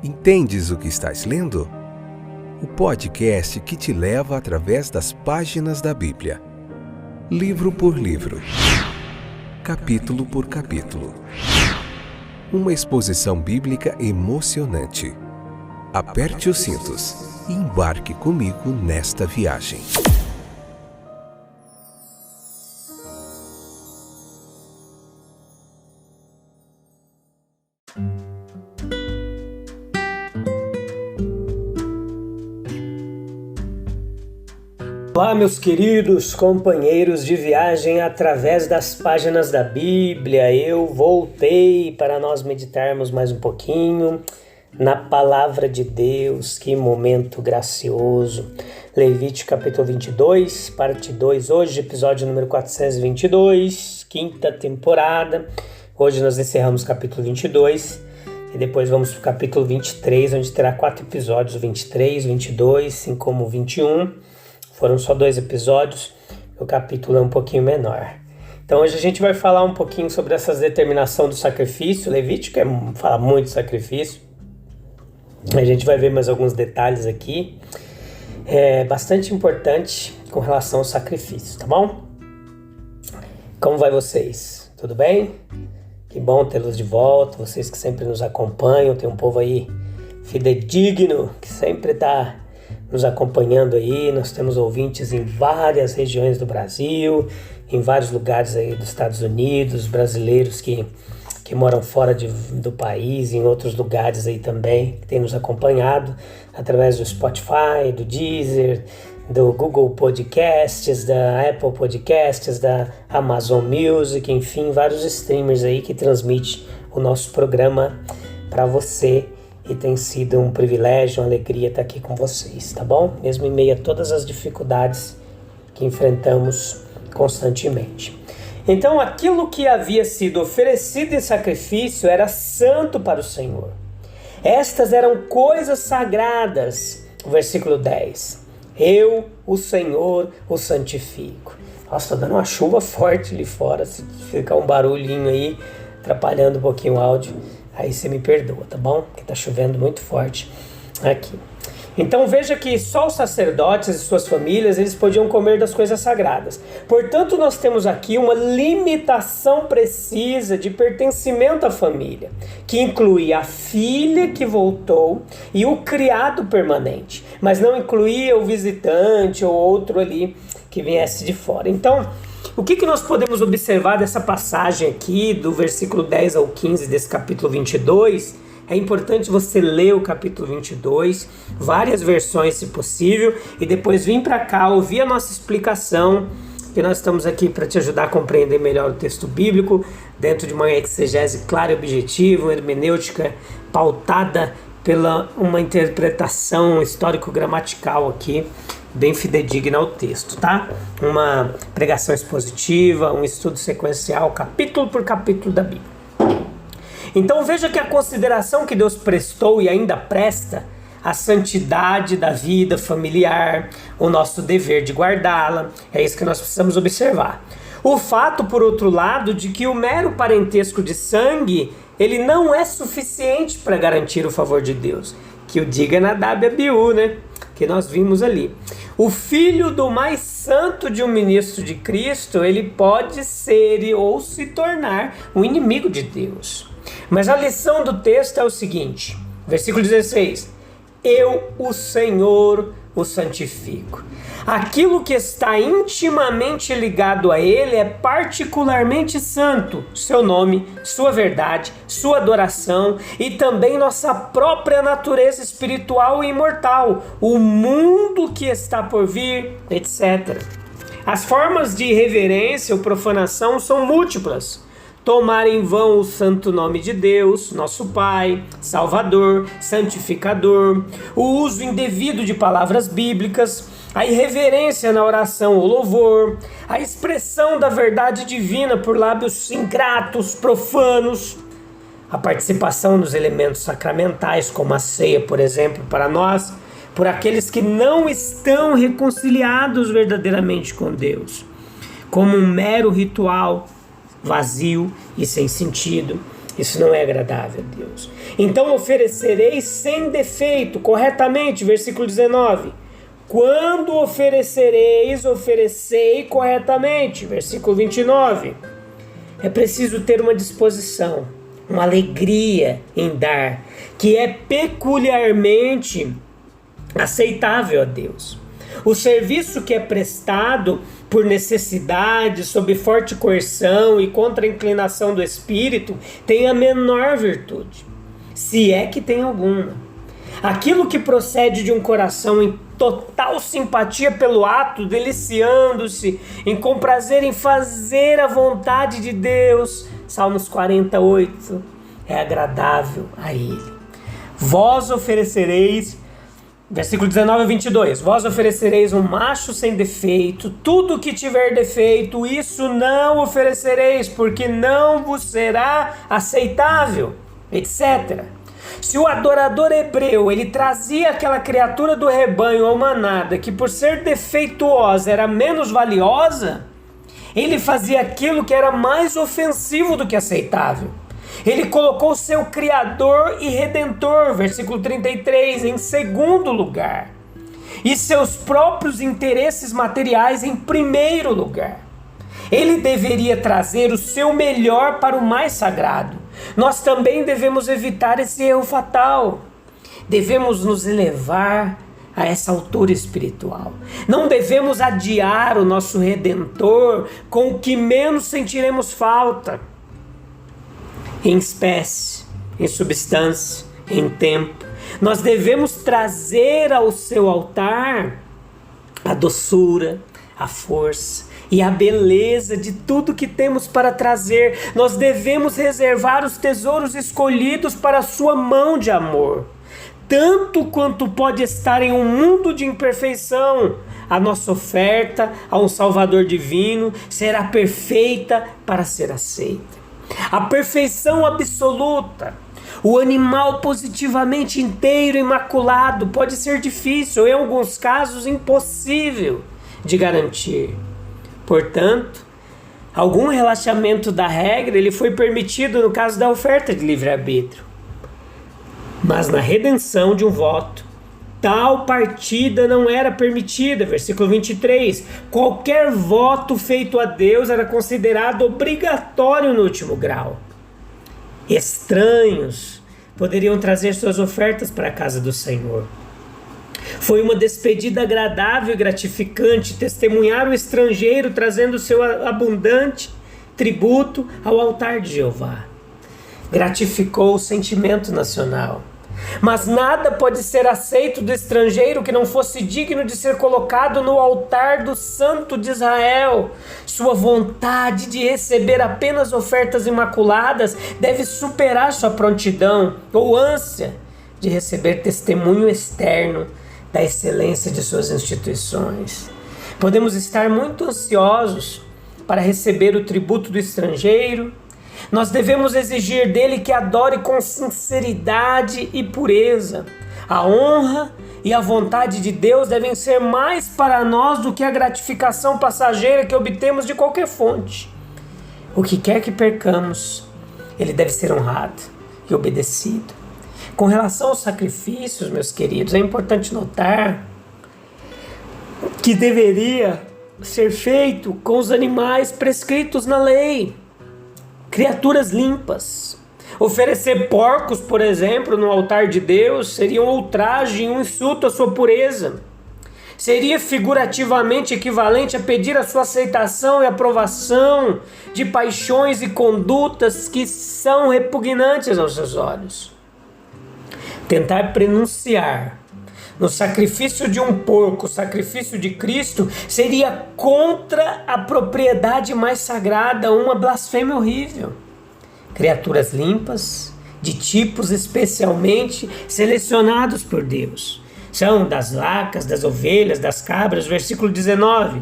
Entendes o que estás lendo? O podcast que te leva através das páginas da Bíblia. Livro por livro. Capítulo por capítulo. Uma exposição bíblica emocionante. Aperte os cintos e embarque comigo nesta viagem. Olá, meus queridos companheiros de viagem através das páginas da Bíblia. Eu voltei para nós meditarmos mais um pouquinho na Palavra de Deus. Que momento gracioso. Levítico capítulo 22, parte 2. Hoje, episódio número 422, quinta temporada. Hoje nós encerramos o capítulo 22 e depois vamos para o capítulo 23, onde terá 4 episódios, 23, 22, assim como o 21. Foram só 2 episódios, o capítulo é um pouquinho menor. Então hoje a gente vai falar um pouquinho sobre essa determinação do sacrifício. Levítico fala muito de sacrifício. A gente vai ver mais alguns detalhes aqui. É bastante importante com relação ao sacrifício, tá bom? Como vai vocês? Tudo bem? Que bom tê-los de volta, vocês que sempre nos acompanham. Tem um povo aí fidedigno que sempre está nos acompanhando aí. Nós temos ouvintes em várias regiões do Brasil, em vários lugares aí dos Estados Unidos, brasileiros que moram fora do país, em outros lugares aí também, que têm nos acompanhado através do Spotify, do Deezer, do Google Podcasts, da Apple Podcasts, da Amazon Music, enfim, vários streamers aí que transmitem o nosso programa para você. E tem sido um privilégio, uma alegria estar aqui com vocês, tá bom? Mesmo em meio a todas as dificuldades que enfrentamos constantemente. Então, aquilo que havia sido oferecido em sacrifício era santo para o Senhor. Estas eram coisas sagradas. O versículo 10. Eu, o Senhor, o santifico. Nossa, tá dando uma chuva forte ali fora. Se ficar um barulhinho aí, atrapalhando um pouquinho o áudio, aí você me perdoa, tá bom? Porque tá chovendo muito forte aqui. Então veja que só os sacerdotes e suas famílias, eles podiam comer das coisas sagradas. Portanto, nós temos aqui uma limitação precisa de pertencimento à família, que inclui a filha que voltou e o criado permanente, mas não incluía o visitante ou outro ali que viesse de fora. Então, o que nós podemos observar dessa passagem aqui, do versículo 10 ao 15 desse capítulo 22? É importante você ler o capítulo 22, várias versões se possível, e depois vir para cá ouvir a nossa explicação, que nós estamos aqui para te ajudar a compreender melhor o texto bíblico, dentro de uma exegese clara e objetiva, uma hermenêutica pautada pela uma interpretação histórico-gramatical aqui, bem fidedigna ao texto, tá? Uma pregação expositiva, um estudo sequencial, capítulo por capítulo da Bíblia. Então veja que a consideração que Deus prestou e ainda presta à santidade da vida familiar, o nosso dever de guardá-la, é isso que nós precisamos observar. O fato, por outro lado, de que o mero parentesco de sangue, ele não é suficiente para garantir o favor de Deus. Que o diga Nadab e Abiú, né? Que nós vimos ali. O filho do mais santo de um ministro de Cristo, ele pode ser ou se tornar um inimigo de Deus. Mas a lição do texto é o seguinte, versículo 16. Eu, o Senhor, o santifico. Aquilo que está intimamente ligado a Ele é particularmente santo. Seu nome, sua verdade, sua adoração e também nossa própria natureza espiritual e imortal, o mundo que está por vir, etc. As formas de irreverência ou profanação são múltiplas. Tomar em vão o santo nome de Deus, nosso Pai, Salvador, Santificador, o uso indevido de palavras bíblicas, a irreverência na oração ou louvor, a expressão da verdade divina por lábios ingratos, profanos, a participação nos elementos sacramentais, como a ceia, por exemplo, para nós, por aqueles que não estão reconciliados verdadeiramente com Deus, como um mero ritual vazio e sem sentido, Isso não é agradável a Deus. Então oferecereis sem defeito, corretamente, versículo 19. Quando oferecereis, oferecei corretamente, versículo 29. É preciso ter uma disposição, uma alegria em dar, que é peculiarmente aceitável a Deus. O serviço que é prestado por necessidade, sob forte coerção e contra a inclinação do espírito, tem a menor virtude, se é que tem alguma. Aquilo que procede de um coração em total simpatia pelo ato, deliciando-se em comprazer em fazer a vontade de Deus, Salmos 48, é agradável a Ele. Vós oferecereis, versículo 19 a 22, vós oferecereis um macho sem defeito, tudo que tiver defeito, isso não oferecereis, porque não vos será aceitável, etc. Se o adorador hebreu, ele trazia aquela criatura do rebanho ou manada, que por ser defeituosa era menos valiosa, ele fazia aquilo que era mais ofensivo do que aceitável. Ele colocou seu Criador e Redentor, versículo 33, em segundo lugar, e seus próprios interesses materiais em primeiro lugar. Ele deveria trazer o seu melhor para o mais sagrado. Nós também devemos evitar esse erro fatal. Devemos nos elevar a essa altura espiritual. Não devemos adiar o nosso Redentor com o que menos sentiremos falta. Em espécie, em substância, em tempo. Nós devemos trazer ao seu altar a doçura, a força e a beleza de tudo que temos para trazer. Nós devemos reservar os tesouros escolhidos para a sua mão de amor. Tanto quanto pode estar em um mundo de imperfeição, a nossa oferta a um Salvador divino será perfeita para ser aceita. A perfeição absoluta, o animal positivamente inteiro, imaculado, pode ser difícil, em alguns casos impossível de garantir. Portanto, algum relaxamento da regra ele foi permitido no caso da oferta de livre-arbítrio. Mas na redenção de um voto, tal partida não era permitida. Versículo 23. Qualquer voto feito a Deus era considerado obrigatório no último grau. Estranhos poderiam trazer suas ofertas para a casa do Senhor. Foi uma despedida agradável e gratificante testemunhar o estrangeiro trazendo seu abundante tributo ao altar de Jeová. Gratificou o sentimento nacional. Mas nada pode ser aceito do estrangeiro que não fosse digno de ser colocado no altar do Santo de Israel. Sua vontade de receber apenas ofertas imaculadas deve superar sua prontidão ou ânsia de receber testemunho externo da excelência de suas instituições. Podemos estar muito ansiosos para receber o tributo do estrangeiro. Nós devemos exigir dele que adore com sinceridade e pureza. A honra e a vontade de Deus devem ser mais para nós do que a gratificação passageira que obtemos de qualquer fonte. O que quer que percamos, ele deve ser honrado e obedecido. Com relação aos sacrifícios, meus queridos, é importante notar que deveria ser feito com os animais prescritos na lei. Criaturas limpas. Oferecer porcos, por exemplo, no altar de Deus seria um ultraje e um insulto à sua pureza. Seria figurativamente equivalente a pedir a sua aceitação e aprovação de paixões e condutas que são repugnantes aos seus olhos. Tentar pronunciar no sacrifício de um porco, o sacrifício de Cristo, seria contra a propriedade mais sagrada, uma blasfêmia horrível. Criaturas limpas, de tipos especialmente selecionados por Deus. São das vacas, das ovelhas, das cabras, versículo 19.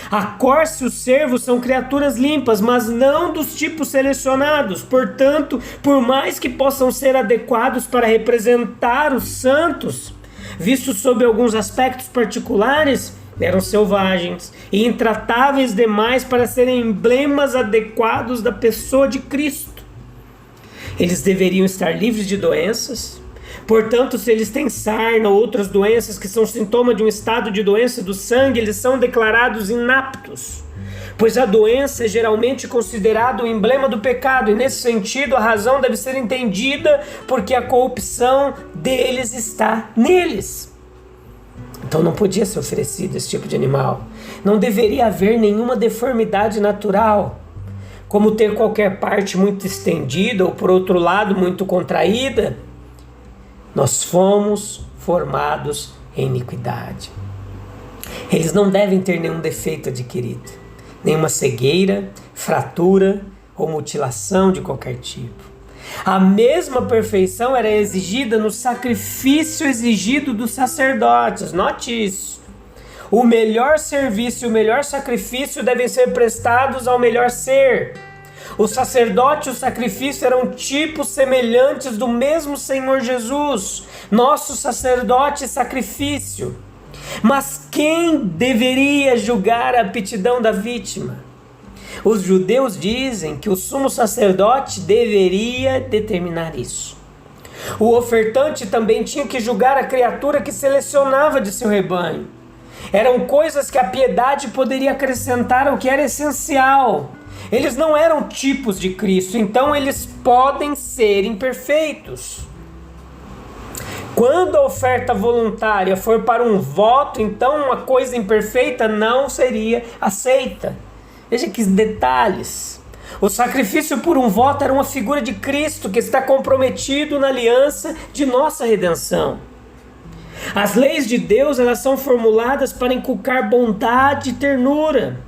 A corça e o cervo são criaturas limpas, mas não dos tipos selecionados. Portanto, por mais que possam ser adequados para representar os santos, vistos sob alguns aspectos particulares, eram selvagens e intratáveis demais para serem emblemas adequados da pessoa de Cristo. Eles deveriam estar livres de doenças. Portanto, se eles têm sarna ou outras doenças que são sintoma de um estado de doença do sangue, eles são declarados inaptos, pois a doença é geralmente considerada o emblema do pecado, e nesse sentido a razão deve ser entendida porque a corrupção deles está neles. Então não podia ser oferecido esse tipo de animal. Não deveria haver nenhuma deformidade natural, como ter qualquer parte muito estendida ou, por outro lado, muito contraída. Nós fomos formados em iniquidade. Eles não devem ter nenhum defeito adquirido, nenhuma cegueira, fratura ou mutilação de qualquer tipo. A mesma perfeição era exigida no sacrifício exigido dos sacerdotes. Note isso. O melhor serviço e o melhor sacrifício devem ser prestados ao melhor ser. O sacerdote e o sacrifício eram tipos semelhantes do mesmo Senhor Jesus, nosso sacerdote e sacrifício. Mas quem deveria julgar a aptidão da vítima? Os judeus dizem que o sumo sacerdote deveria determinar isso. O ofertante também tinha que julgar a criatura que selecionava de seu rebanho. Eram coisas que a piedade poderia acrescentar ao que era essencial. Eles não eram tipos de Cristo, então eles podem ser imperfeitos. Quando a oferta voluntária for para um voto, então uma coisa imperfeita não seria aceita. Veja que detalhes. O sacrifício por um voto era uma figura de Cristo que está comprometido na aliança de nossa redenção. As leis de Deus, elas são formuladas para inculcar bondade e ternura.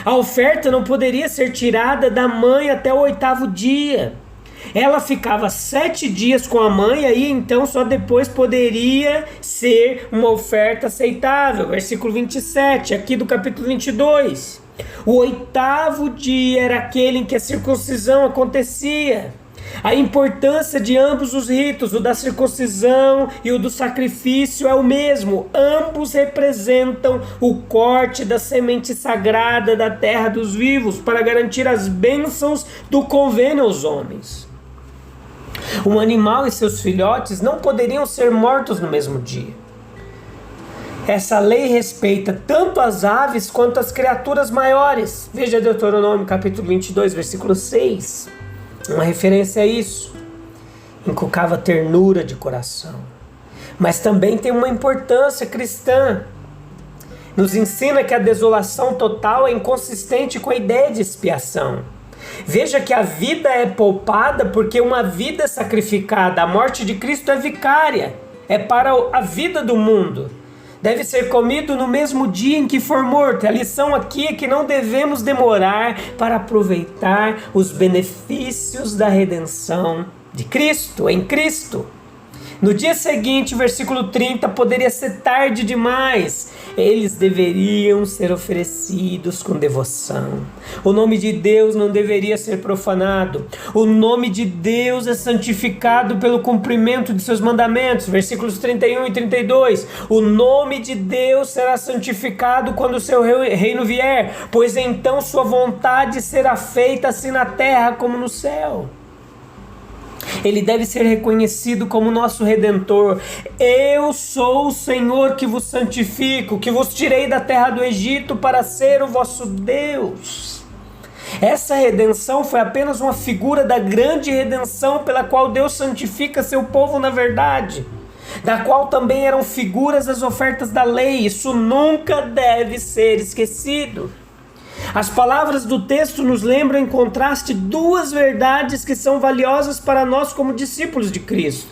A oferta não poderia ser tirada da mãe até o 8º dia. Ela ficava 7 dias com a mãe, aí então só depois poderia ser uma oferta aceitável. Versículo 27, aqui do capítulo 22. O 8º dia era aquele em que a circuncisão acontecia. A importância de ambos os ritos, o da circuncisão e o do sacrifício, é o mesmo. Ambos representam o corte da semente sagrada da terra dos vivos para garantir as bênçãos do convênio aos homens. Um animal e seus filhotes não poderiam ser mortos no mesmo dia. Essa lei respeita tanto as aves quanto as criaturas maiores. Veja Deuteronômio capítulo 22, versículo 6. Uma referência a isso. Inculcava ternura de coração. Mas também tem uma importância cristã. Nos ensina que a desolação total é inconsistente com a ideia de expiação. Veja que a vida é poupada porque uma vida é sacrificada. A morte de Cristo é vicária. É para a vida do mundo. Deve ser comido no mesmo dia em que for morto. A lição aqui é que não devemos demorar para aproveitar os benefícios da redenção de Cristo, em Cristo. No dia seguinte, versículo 30, poderia ser tarde demais. Eles deveriam ser oferecidos com devoção. O nome de Deus não deveria ser profanado. O nome de Deus é santificado pelo cumprimento de seus mandamentos. Versículos 31 e 32. O nome de Deus será santificado quando o seu reino vier, pois então sua vontade será feita assim na terra como no céu. Ele deve ser reconhecido como nosso Redentor. Eu sou o Senhor que vos santifico, que vos tirei da terra do Egito para ser o vosso Deus. Essa redenção foi apenas uma figura da grande redenção pela qual Deus santifica seu povo na verdade, da qual também eram figuras as ofertas da lei. Isso nunca deve ser esquecido. As palavras do texto nos lembram em contraste duas verdades que são valiosas para nós como discípulos de Cristo.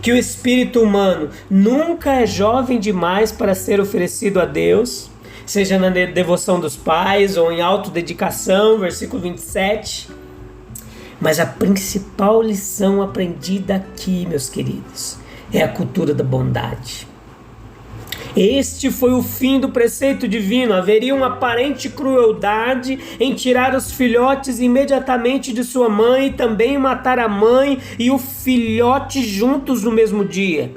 Que o espírito humano nunca é jovem demais para ser oferecido a Deus, seja na devoção dos pais ou em autodedicação, versículo 27. Mas a principal lição aprendida aqui, meus queridos, é a cultura da bondade. Este foi o fim do preceito divino. Haveria uma aparente crueldade em tirar os filhotes imediatamente de sua mãe e também matar a mãe e o filhote juntos no mesmo dia.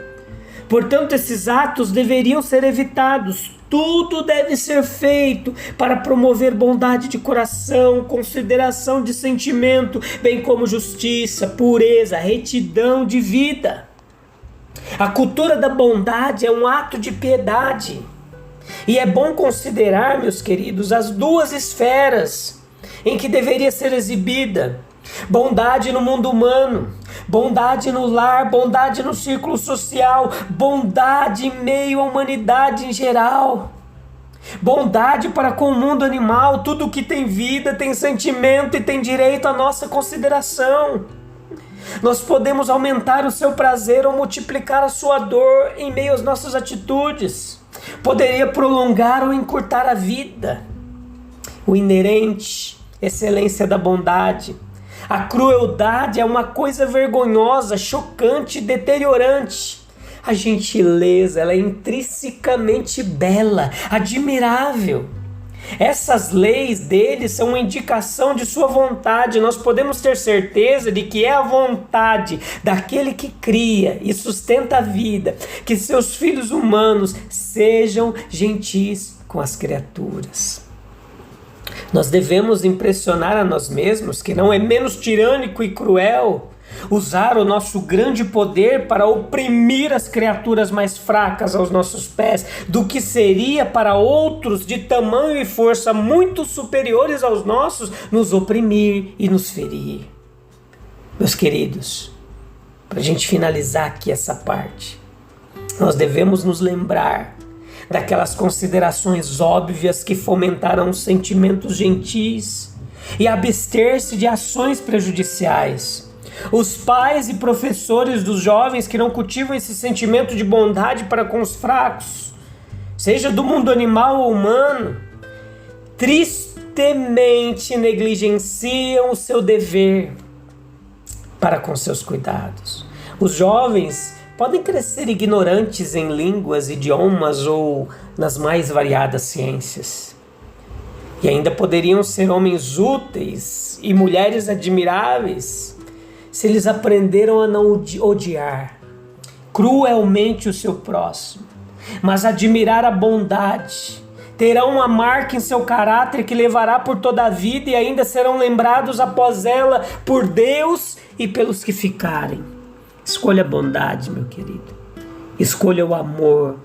Portanto, esses atos deveriam ser evitados. tudo deve ser feito para promover bondade de coração, consideração de sentimento, bem como justiça, pureza, retidão de vida. A cultura da bondade é um ato de piedade. E é bom considerar, meus queridos, as duas esferas em que deveria ser exibida: bondade no mundo humano, bondade no lar, bondade no círculo social, bondade em meio à humanidade em geral, bondade para com o mundo animal. Tudo que tem vida, tem sentimento e tem direito à nossa consideração. Nós podemos aumentar o seu prazer ou multiplicar a sua dor em meio às nossas atitudes. Poderia prolongar ou encurtar a vida. O inerente excelência da bondade. A crueldade é uma coisa vergonhosa, chocante, deteriorante. A gentileza, ela é intrinsecamente bela, admirável. Essas leis dele são uma indicação de sua vontade. Nós podemos ter certeza de que é a vontade daquele que cria e sustenta a vida, que seus filhos humanos sejam gentis com as criaturas. Nós devemos impressionar a nós mesmos que não é menos tirânico e cruel usar o nosso grande poder para oprimir as criaturas mais fracas aos nossos pés do que seria para outros de tamanho e força muito superiores aos nossos nos oprimir e nos ferir. Meus queridos, para a gente finalizar aqui essa parte, nós devemos nos lembrar daquelas considerações óbvias que fomentarão sentimentos gentis e abster-se de ações prejudiciais. Os pais e professores dos jovens que não cultivam esse sentimento de bondade para com os fracos, seja do mundo animal ou humano, tristemente negligenciam o seu dever para com seus cuidados. Os jovens podem crescer ignorantes em línguas, idiomas ou nas mais variadas ciências. E ainda poderiam ser homens úteis e mulheres admiráveis se eles aprenderam a não odiar cruelmente o seu próximo, mas admirar a bondade. Terão uma marca em seu caráter que levará por toda a vida e ainda serão lembrados após ela por Deus e pelos que ficarem. Escolha a bondade, meu querido. Escolha o amor.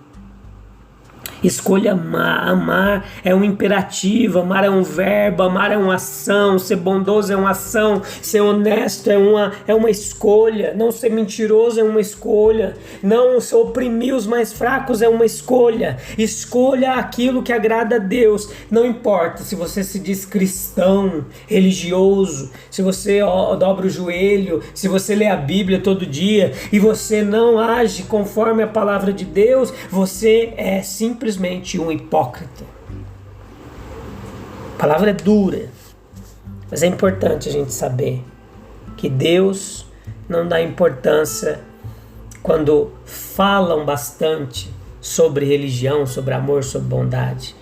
Escolha amar. Amar é um imperativo, amar é um verbo, amar é uma ação, ser bondoso é uma ação, ser honesto é uma escolha, não ser mentiroso é uma escolha, não se oprimir os mais fracos é uma escolha. Escolha aquilo que agrada a Deus. Não importa se você se diz cristão, religioso, se você dobra o joelho, se você lê a Bíblia todo dia e você não age conforme a palavra de Deus, você é simplesmente um hipócrita. A palavra é dura, mas é importante a gente saber que Deus não dá importância quando falam bastante sobre religião, sobre amor, sobre bondade.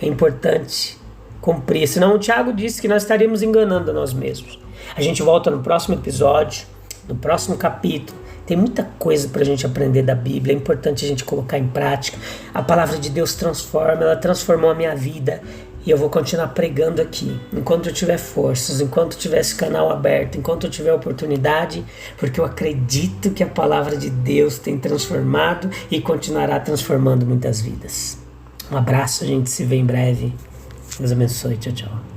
É importante cumprir, senão o Tiago disse que nós estaríamos enganando a nós mesmos. A gente volta no próximo episódio, no próximo capítulo. Tem muita coisa para a gente aprender da Bíblia, é importante a gente colocar em prática. A palavra de Deus transforma, ela transformou a minha vida e eu vou continuar pregando aqui, enquanto eu tiver forças, enquanto eu tiver esse canal aberto, enquanto eu tiver oportunidade, porque eu acredito que a palavra de Deus tem transformado e continuará transformando muitas vidas. Um abraço, a gente se vê em breve. Deus abençoe, tchau, tchau.